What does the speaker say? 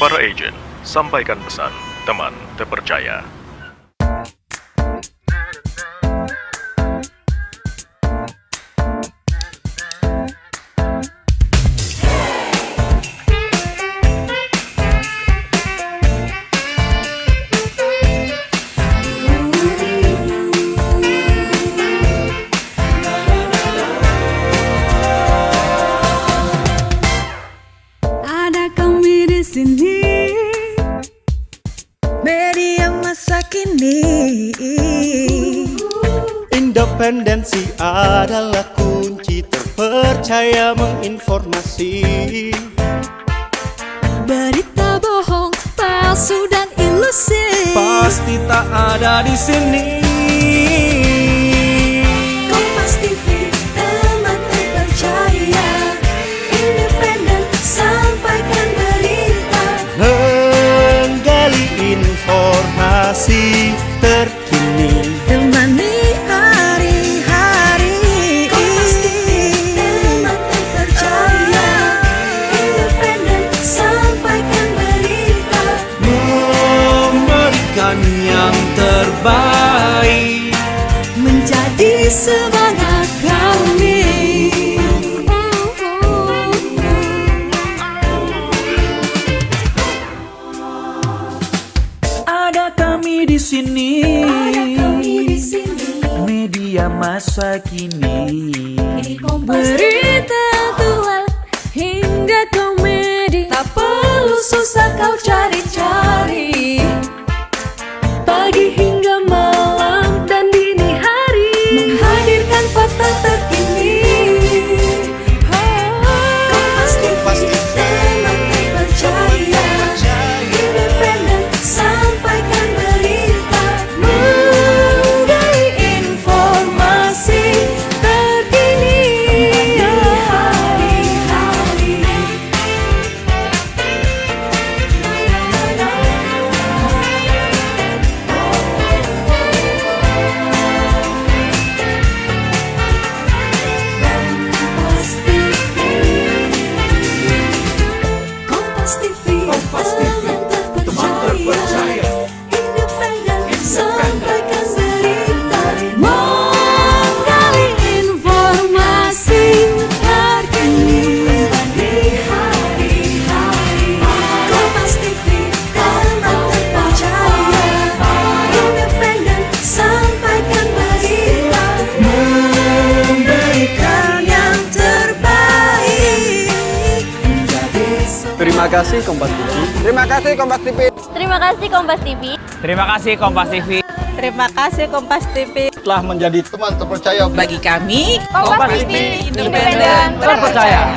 Para agent, sampaikan pesan teman terpercaya. Ada kami di sini, media masa kini. Independensi adalah kunci terpercaya menginformasi. Berita bohong, palsu dan ilusi Pasti tak ada di sini. Kompas TV, teman terpercaya. Independen, sampaikan berita. Menggali informasi terkini. Temani hari-hari. Kompas TV, teman terpercaya. Independen, sampaikan berita. Memberikan yang terbaik. Menjadi semangat kami. Ada kami di sini, media masa kini. Berita aktual hingga komedi, tak perlu susah kau cari-cari. Pagi hingga malam dan dini hari, menghadirkan fakta terkini. Kompas TV, teman terpercaya. Independen, sampaikan berita. Menggali informasi terkini. Hari-hari. Kompas TV, teman terpercaya. Independen, sampaikan berita. Menggali informasi terkini. Hari-hari. Kompas TV, teman terpercaya. Independen, sampaikan berita. Memberikan yang terbaik. Terima kasih Kompas TV. Terima kasih Kompas TV. Terima kasih Kompas TV. Terima kasih Kompas TV. Terima kasih Kompas TV. Telah menjadi Teman terpercaya Bagi kami, Kompas TV, independen, terpercaya.